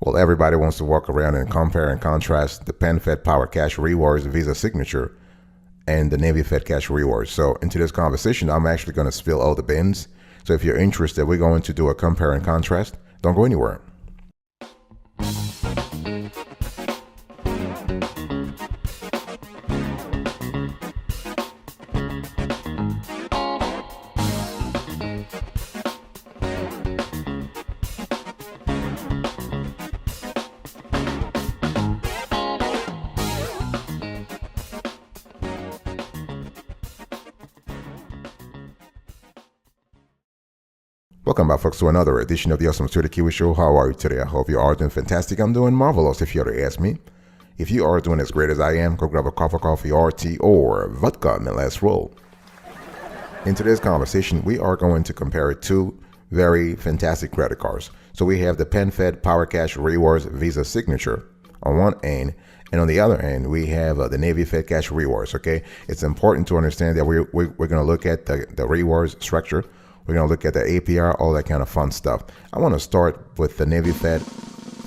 Well, everybody wants to walk around and compare and contrast the PenFed Power Cash Rewards Visa signature and the Navy Fed Cash Rewards. So in today's conversation, I'm actually going to spill all the beans. So if you're interested, we're going to do a compare and contrast. Don't go anywhere. Welcome back, folks, to another edition of the Awesome Studio Kiwi Show. How are you today? I hope you are doing fantastic. I'm doing marvelous, if you were to ask me. If you are doing as great as I am, go grab a cup of coffee, or tea, or vodka, and let's roll. In today's conversation, we are going to compare two very fantastic credit cards. So we have the PenFed Power Cash Rewards Visa signature on one end, and on the other end, we have the Navy Fed Cash Rewards. Okay, it's important to understand that we're going to look at the rewards structure. We're going to look at the APR, all that kind of fun stuff. I want to start with the Navy Fed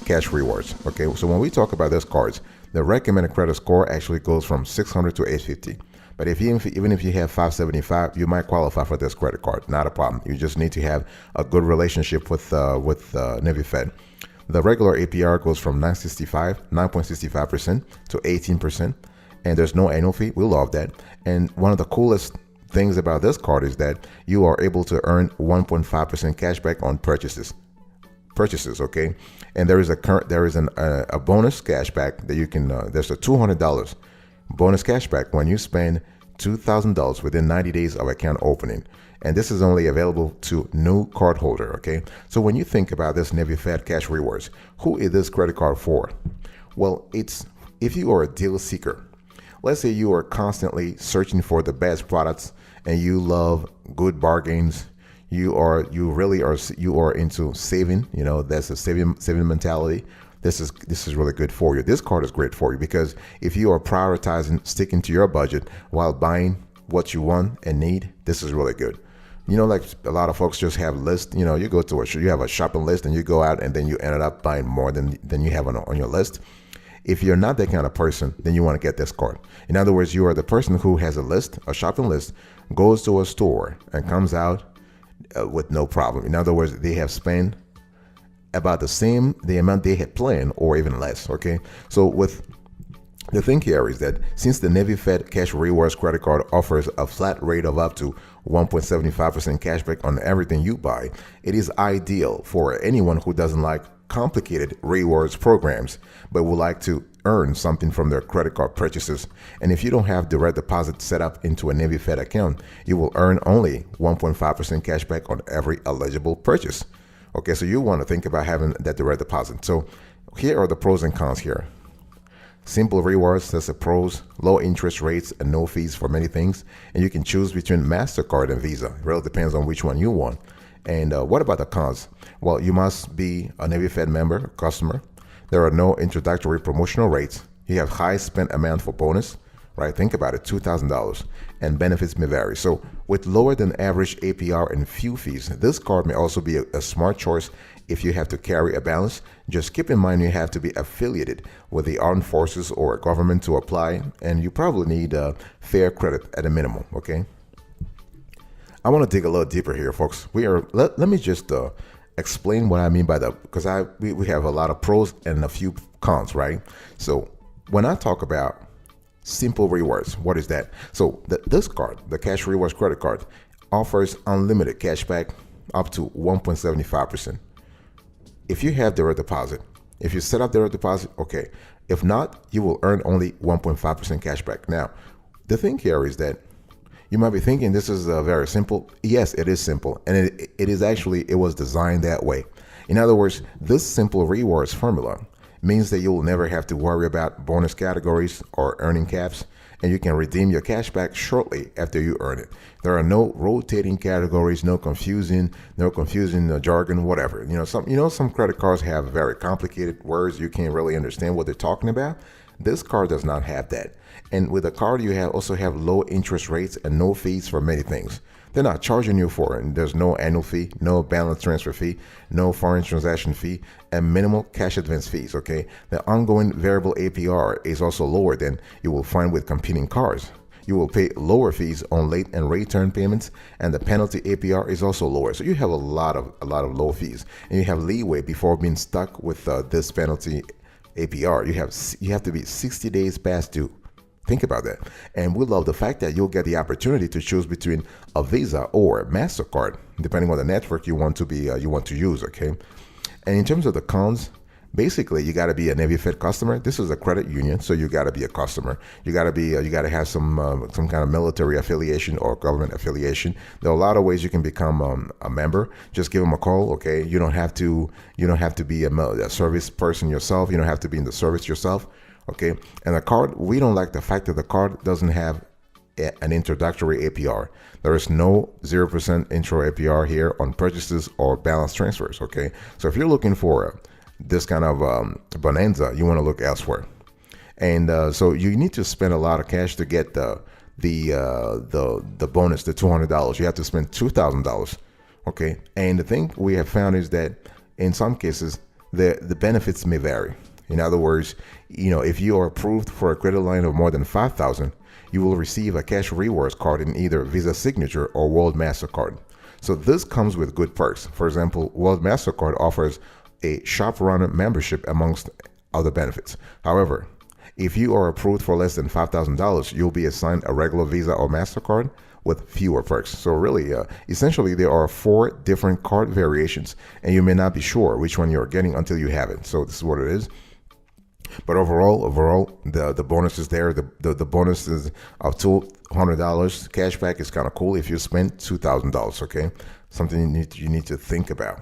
Cash Rewards. Okay, so when we talk about these cards, the recommended credit score actually goes from 600 to 850. But even if you have 575, you might qualify for this credit card. Not a problem. You just need to have a good relationship with Navy Fed. The regular APR goes from 9.65% to 18%, and there's no annual fee. We love that. And one of the coolest things about this card is that you are able to earn 1.5% cash back on purchases. Okay, and there is a bonus cash back that you can. There's a $200 bonus cash back when you spend $2,000 within 90 days of account opening, and this is only available to new cardholder. Okay, so when you think about this Navy Fed Cash Rewards, who is this credit card for? Well, it's if you are a deal seeker. Let's say you are constantly searching for the best products and you love good bargains. You are into saving. You know, that's a saving mentality. This is really good for you. This card is great for you because if you are prioritizing sticking to your budget while buying what you want and need, this is really good. You know, like a lot of folks just have lists. You know, you go to you have a shopping list and you go out and then you ended up buying more than you have on your list. If you're not that kind of person, then you want to get this card. In other words, you are the person who has a shopping list, goes to a store and comes out with no problem. In other words, they have spent about the amount they had planned or even less. Okay, so with the thing here is that since the Navy Fed Cash Rewards credit card offers a flat rate of up to 1.75% cashback on everything you buy, it is ideal for anyone who doesn't like complicated rewards programs but would like to earn something from their credit card purchases. And if you don't have direct deposit set up into a Navy Fed account, you will earn only 1.5% cash back on every eligible purchase. Okay, so you want to think about having that direct deposit. So here are the pros and cons here. Simple rewards, that's the pros, low interest rates and no fees for many things. And you can choose between MasterCard and Visa. It really depends on which one you want. And what about the cons? Well, you must be a Navy Fed member, customer. There are no introductory promotional rates. You have high spend amount for bonus, right? Think about it, $2,000, and benefits may vary. So with lower than average APR and few fees, this card may also be a smart choice if you have to carry a balance. Just keep in mind you have to be affiliated with the armed forces or a government to apply, and you probably need fair credit at a minimum, okay? I want to dig a little deeper here, folks. Let me just explain what I mean by because we have a lot of pros and a few cons, right? So when I talk about simple rewards, what is that? So this card, the Cash Rewards credit card, offers unlimited cash back up to 1.75%. If you have direct deposit, if you set up direct deposit, okay. If not, you will earn only 1.5% cash back. Now, the thing here is that you might be thinking this is very simple. Yes, it is simple. And it was designed that way. In other words, this simple rewards formula means that you will never have to worry about bonus categories or earning caps, and you can redeem your cash back shortly after you earn it. There are no rotating categories, no confusing jargon, whatever. Some credit cards have very complicated words. You can't really understand what they're talking about. This card does not have that. And with a card, you also have low interest rates and no fees for many things. They're not charging you for it. And there's no annual fee, no balance transfer fee, no foreign transaction fee, and minimal cash advance fees. Okay, the ongoing variable APR is also lower than you will find with competing cards. You will pay lower fees on late and return payments, and the penalty APR is also lower. So you have a lot of low fees, and you have leeway before being stuck with this penalty APR. You have to be 60 days past due. Think about that. And we love the fact that you'll get the opportunity to choose between a Visa or MasterCard, depending on the network you want to use. Okay. And in terms of the cons, basically, you got to be a PenFed customer. This is a credit union, so you got to be a customer. You got to have some kind of military affiliation or government affiliation. There are a lot of ways you can become a member. Just give them a call. Okay, you don't have to be a service person yourself. You don't have to be in the service yourself. Okay, and the card, we don't like the fact that the card doesn't have an introductory APR. There is no 0% intro APR here on purchases or balance transfers. Okay, so if you're looking for this kind of bonanza, you want to look elsewhere. And so you need to spend a lot of cash to get the bonus, the $200. You have to spend $2,000. Okay, and the thing we have found is that in some cases the benefits may vary. In other words, if you are approved for a credit line of more than $5,000, you will receive a cash rewards card in either Visa Signature or World MasterCard. So this comes with good perks. For example, World MasterCard offers a Shop Runner membership amongst other benefits. However, if you are approved for less than $5,000, you'll be assigned a regular Visa or MasterCard with fewer perks. So really, essentially, there are 4 different card variations, and you may not be sure which one you're getting until you have it. So this is what it is. But overall, the bonus is there. The bonus is of $200. Cashback is kind of cool if you spend $2,000. Okay, something you need to think about.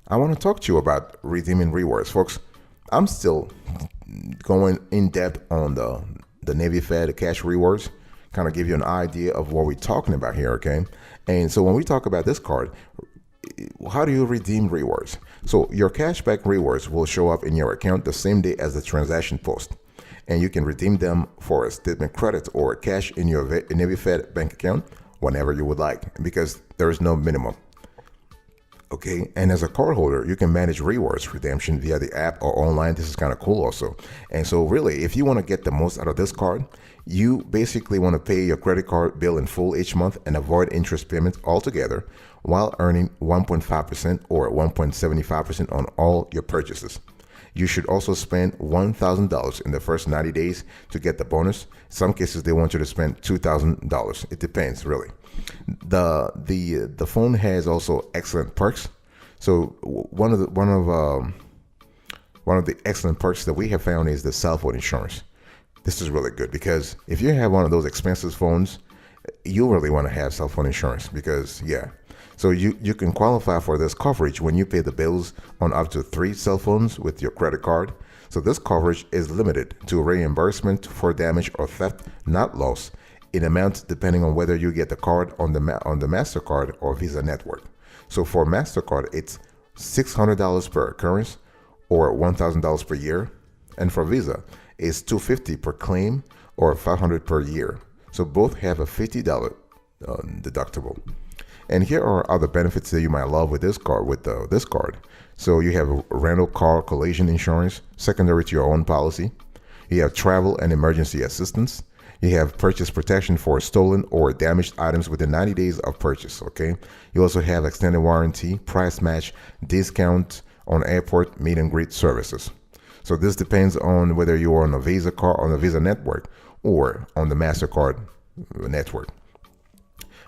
I want to talk to you about redeeming rewards, folks. I'm still going in depth on the PenFed Cash Rewards, kind of give you an idea of what we're talking about here, okay? And so when we talk about this card, how do you redeem rewards? So your cashback rewards will show up in your account the same day as the transaction post, and you can redeem them for a statement credit or cash in your PenFed bank account whenever you would like, because there is no minimum. Okay, and as a cardholder, you can manage rewards redemption via the app or online. This is kind of cool also. And so really, if you want to get the most out of this card, you basically want to pay your credit card bill in full each month and avoid interest payments altogether while earning 1.5% or 1.75% on all your purchases. You should also spend $1,000 in the first 90 days to get the bonus. In some cases, they want you to spend $2,000. It depends, really. The phone has also excellent perks. So one of the excellent perks that we have found is the cell phone insurance. This is really good because if you have one of those expensive phones, you really want to have cell phone insurance because so you can qualify for this coverage when you pay the bills on up to 3 cell phones with your credit card. So this coverage is limited to reimbursement for damage or theft, not loss, in amounts depending on whether you get the card on the MasterCard or Visa network. So for MasterCard, it's $600 per occurrence or $1,000 per year. And for Visa, it's $250 per claim or $500 per year. So both have a $50 deductible. And here are other benefits that you might love with this card. So you have a rental car collision insurance, secondary to your own policy. You have travel and emergency assistance. You have purchase protection for stolen or damaged items within 90 days of purchase, okay? You also have extended warranty, price match, discount on airport meet and greet services. So this depends on whether you are on a Visa card, on the Visa network, or on the MasterCard network.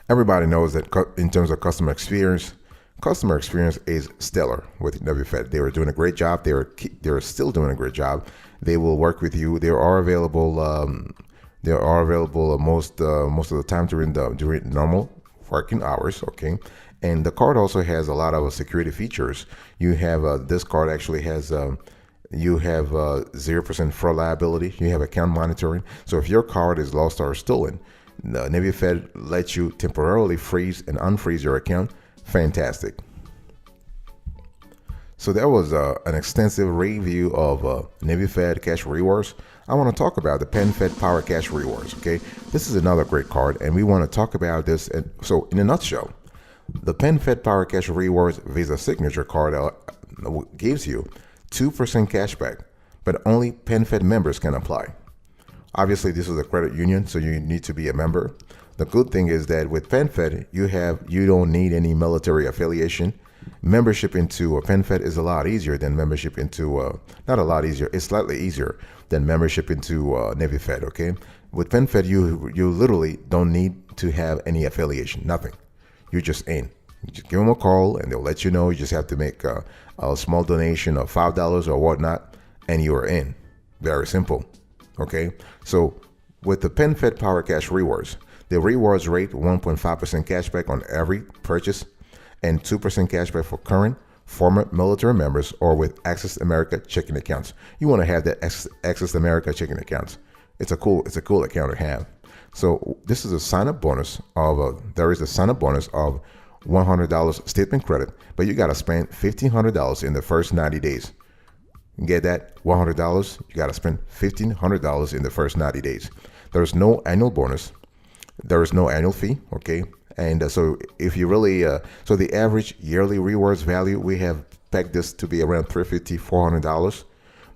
Everybody knows that in terms of customer experience is stellar with PenFed. They were doing a great job. They're still doing a great job. They will work with you. They are available. Most of the time during normal working hours. Okay, and the card also has a lot of security features. You have this card actually has 0% fraud liability. You have account monitoring. So if your card is lost or stolen, the PenFed lets you temporarily freeze and unfreeze your account. Fantastic. So that was an extensive review of PenFed Cash Rewards. I want to talk about the PenFed Power Cash Rewards. Okay, this is another great card, and we want to talk about this. And so, in a nutshell, the PenFed Power Cash Rewards Visa Signature card gives you 2% cash back, but only PenFed members can apply. Obviously, this is a credit union, so you need to be a member. The good thing is that with PenFed, you don't need any military affiliation. Membership into a PenFed is a lot easier than membership into not a lot easier. It's slightly easier than membership into Navy Fed. Okay, with PenFed, you literally don't need to have any affiliation. Nothing. You're just in. You just give them a call and they'll let you know. You just have to make a small donation of $5 or whatnot, and you are in. Very simple. Okay, so with the PenFed Power Cash Rewards, the rewards rate 1.5% cashback on every purchase, and 2% cashback for current, former military members, or with Access America checking accounts. You want to have that Access America checking accounts. It's a cool account to have. So this is a sign-up bonus of there is a sign-up bonus of $100 statement credit, but you got to spend $1,500 in the first 90 days. You get that $100? You got to spend $1,500 in the first 90 days. There's no annual bonus. There is no annual fee. Okay. And so if you really, so the average yearly rewards value, we have pegged this to be around $350, $400.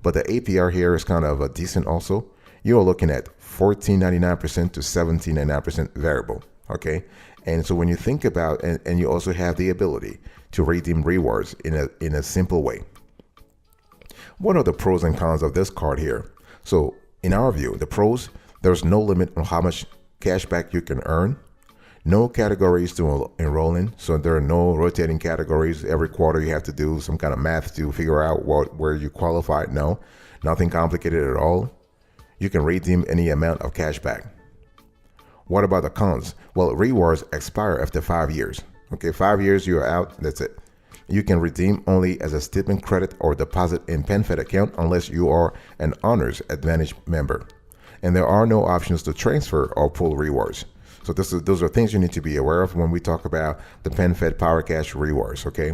But the APR here is kind of a decent also. You're looking at 14.99% to 17.99% variable. Okay. And so when you think about, and you also have the ability to redeem rewards in a simple way. What are the pros and cons of this card here? So in our view, the pros, there's no limit on how much cash back you can earn. No categories to enroll in, so there are no rotating categories. Every quarter you have to do some kind of math to figure out where you qualify. No, nothing complicated at all. You can redeem any amount of cash back. What about the cons? Well, rewards expire after 5 years. Okay, 5 years you're out, that's it. You can redeem only as a statement credit or deposit in PenFed account unless you are an Honors Advantage member. And there are no options to transfer or pull rewards. So those are things you need to be aware of when we talk about the PenFed Power Cash Rewards, okay?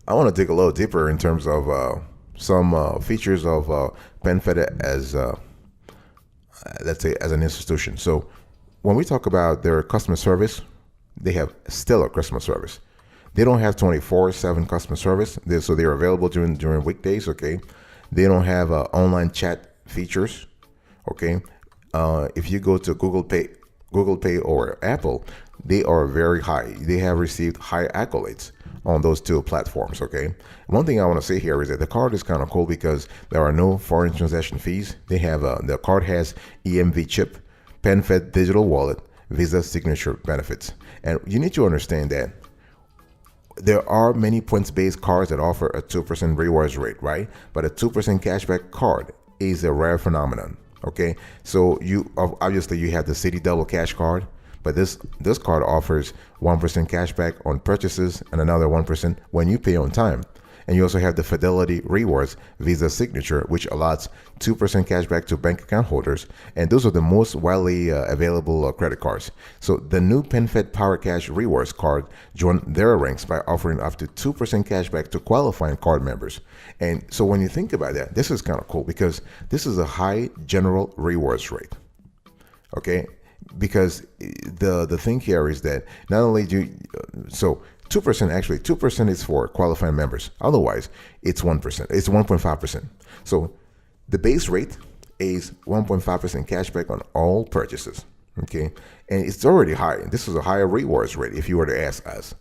I want to dig a little deeper in terms of some features of PenFed as, let's say, as an institution. So when we talk about their customer service, they have stellar customer service. They don't have 24/7 customer service, so they're available during weekdays. Okay, they don't have online chat features. Okay, if you go to Google Pay or Apple, they are very high. They have received high accolades on those two platforms. Okay, one thing I want to say here is that the card is kind of cool because there are no foreign transaction fees. They have the card has EMV chip, PenFed digital wallet, Visa signature benefits. And you need to understand that there are many points-based cards that offer a 2% rewards rate, right? But a 2% cashback card is a rare phenomenon, okay? So you obviously you have the City Double Cash card, but this card offers 1% cashback on purchases and another 1% when you pay on time. And you also have the Fidelity Rewards Visa Signature, which allows 2% cash back to bank account holders. And those are the most widely available credit cards. So the new PenFed Power Cash Rewards card joined their ranks by offering up to 2% cash back to qualifying card members. And so when you think about that, this is kind of cool because this is a high general rewards rate. Okay? Because the thing here is that not only do you, so 2%, actually 2% is for qualifying members. Otherwise, it's 1%. It's 1.5%. So the base rate is 1.5% cashback on all purchases. Okay, and it's already high. This is a higher rewards rate if you were to ask us.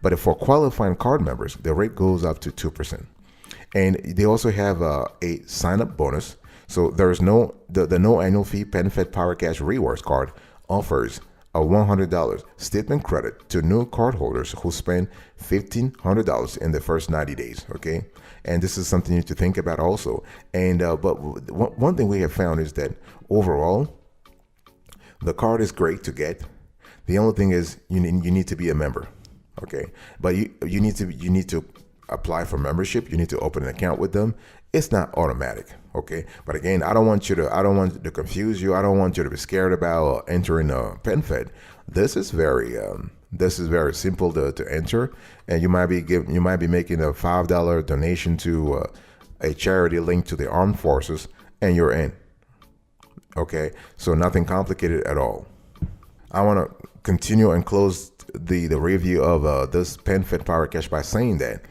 But for qualifying card members, the rate goes up to 2%. And they also have a sign-up bonus. So there's no annual fee PenFed Power Cash Rewards card offers a $100 statement credit to new cardholders who spend $1,500 in the first 90 days. Okay, and this is something you need to think about also. And but one thing we have found is that overall, the card is great to get. The only thing is you need to be a member. Okay, but you need to apply for membership. You need to open an account with them, It's not automatic. Okay. But again, I don't want to confuse you. I don't want you to be scared about entering PenFed. This is very simple to enter, and you might be making a $5 donation to a charity linked to the armed forces, and you're in. Okay, so nothing complicated at all. I want to continue and close the review of this PenFed Power Cash by saying that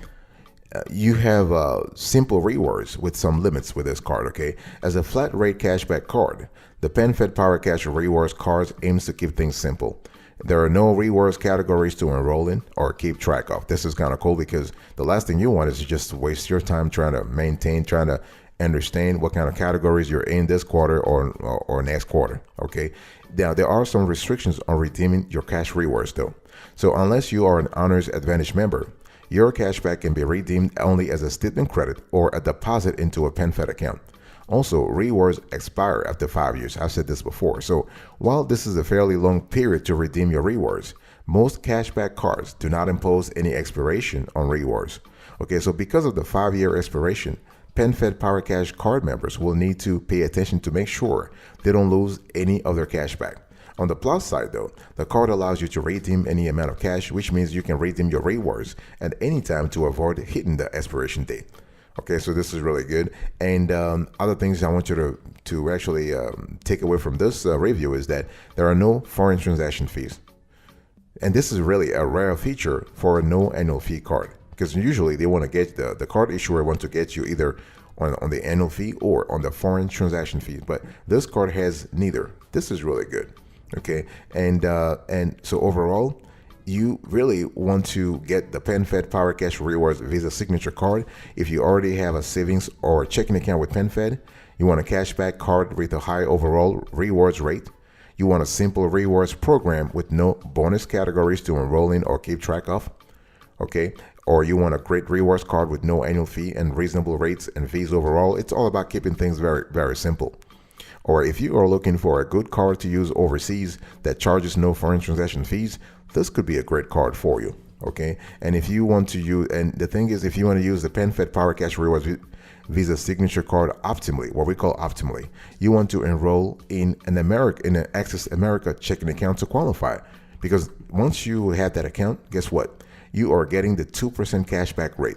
you have simple rewards with some limits with this card. Okay, as a flat rate cashback card, the PenFed Power Cash Rewards cards aims to keep things simple. There are no rewards categories to enroll in or keep track of. This is kind of cool because the last thing you want is just to waste your time trying to understand what kind of categories you're in this quarter or next quarter. Okay. Now, there are some restrictions on redeeming your cash rewards though. So unless you are an Honors Advantage member, your cashback can be redeemed only as a statement credit or a deposit into a PenFed account. Also, rewards expire after 5 years. I've said this before. So while this is a fairly long period to redeem your rewards, most cashback cards do not impose any expiration on rewards. Okay, so because of the 5-year expiration, PenFed Power Cash card members will need to pay attention to make sure they don't lose any of their cashback. On the plus side though, the card allows you to redeem any amount of cash, which means you can redeem your rewards at any time to avoid hitting the expiration date. Okay, so this is really good. And other things I want you to actually take away from this review is that there are no foreign transaction fees. And this is really a rare feature for a no annual fee card, because usually they want to get the card issuer wants to get you either on the annual fee or on the foreign transaction fee. But this card has neither. This is really good. Okay, and so overall, you really want to get the PenFed Power Cash Rewards Visa Signature Card. If you already have a savings or checking account with PenFed, you want a cashback card with a high overall rewards rate. You want a simple rewards program with no bonus categories to enroll in or keep track of. Okay, or you want a great rewards card with no annual fee and reasonable rates and fees overall. It's all about keeping things very, very simple. Or if you are looking for a good card to use overseas that charges no foreign transaction fees, this could be a great card for you. Okay, and if you want to use, and the thing is, if you want to use the PenFed Power Cash Rewards Visa Signature Card optimally, what we call optimally, you want to enroll in an Access America checking account to qualify. Because once you have that account, guess what? You are getting the 2% cashback rate.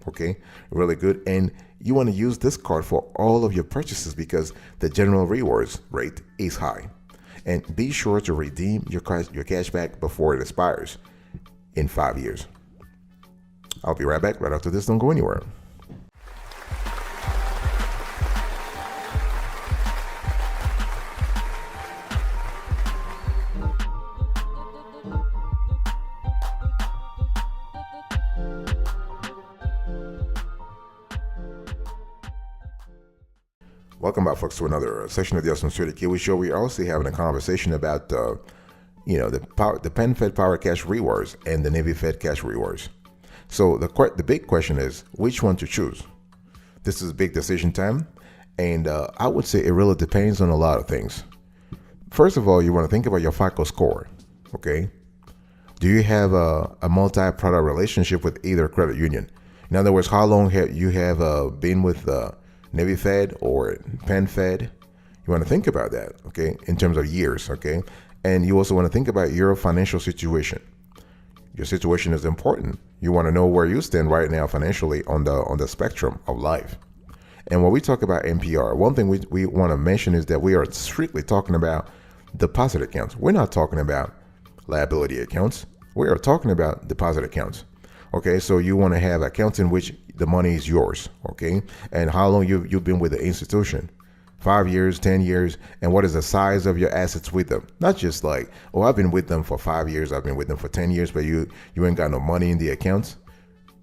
Okay, really good. And you want to use this card for all of your purchases because the general rewards rate is high. And be sure to redeem your cash back before it expires in 5 years. I'll be right back right after this. Don't go anywhere. Welcome back, folks, to another session of the Awesome Security Kiwi Show. We're also having a conversation about, the PenFed Power Cash Rewards and the Navy Fed Cash Rewards. So the big question is which one to choose. This is big decision time, and I would say it really depends on a lot of things. First of all, you want to think about your FICO score. Okay, do you have a multi-product relationship with either credit union? In other words, how long have you been with Navy Fed or PenFed? You want to think about that, okay, in terms of years, okay? And you also want to think about your financial situation. Your situation is important. You want to know where you stand right now financially on the spectrum of life. And when we talk about NPR, one thing we want to mention is that we are strictly talking about deposit accounts. We're not talking about liability accounts. We are talking about deposit accounts. Okay, so you want to have accounts in which the money is yours, okay? And how long you've been with the institution? 5 years, 10 years, and what is the size of your assets with them? Not just like, oh, I've been with them for 5 years, I've been with them for 10 years, but you ain't got no money in the accounts.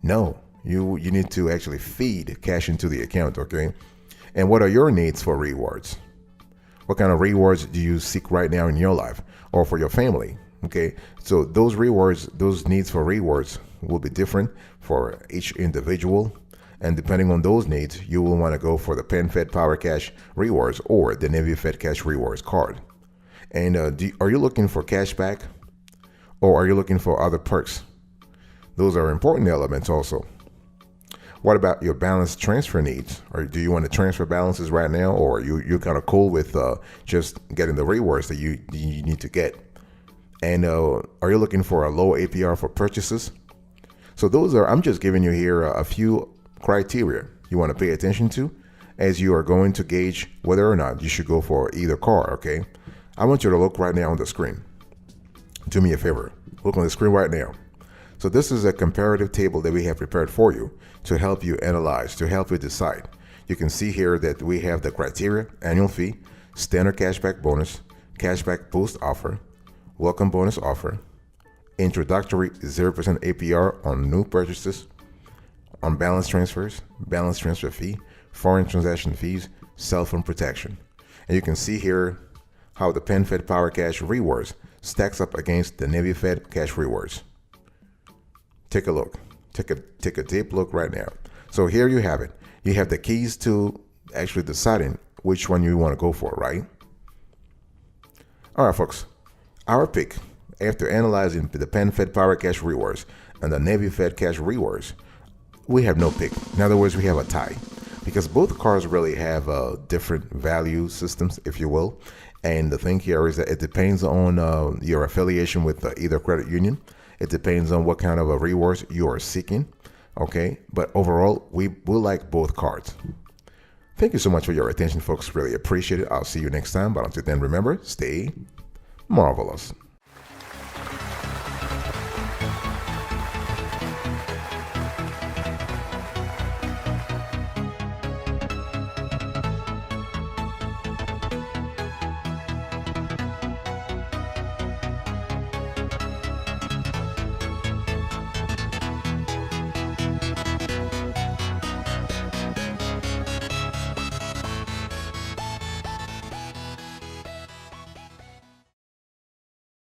No, you need to actually feed cash into the account, okay? And what are your needs for rewards? What kind of rewards do you seek right now in your life or for your family? Okay, so those rewards, those needs for rewards will be different for each individual. And depending on those needs, you will want to go for the PenFed Power Cash Rewards or the Navy Fed Cash Rewards card. And are you looking for cash back or are you looking for other perks? Those are important elements also. What about your balance transfer needs? Or do you want to transfer balances right now, or you're kind of cool with just getting the rewards that you need to get? And are you looking for a low APR for purchases? So those are, I'm just giving you here a few criteria you want to pay attention to as you are going to gauge whether or not you should go for either car, okay? I want you to look right now on the screen. Do me a favor, look on the screen right now. So this is a comparative table that we have prepared for you to help you analyze, to help you decide. You can see here that we have the criteria: annual fee, standard cashback bonus, cashback boost offer, welcome bonus offer, introductory 0% APR on new purchases, on balance transfers, balance transfer fee, foreign transaction fees, cell phone protection. And you can see here how the PenFed Power Cash Rewards stacks up against the NavyFed Cash Rewards. Take a look. Take a deep look right now. So here you have it. You have the keys to actually deciding which one you want to go for, right? All right, folks. Our pick, after analyzing the PenFed Power Cash Rewards and the NavyFed Cash Rewards, we have no pick. In other words, we have a tie, because both cards really have different value systems, if you will. And the thing here is that it depends on your affiliation with either credit union. It depends on what kind of a rewards you are seeking, okay? But overall, we will like both cards. Thank you so much for your attention, folks. Really appreciate it. I'll see you next time. But until then, remember, stay marvelous.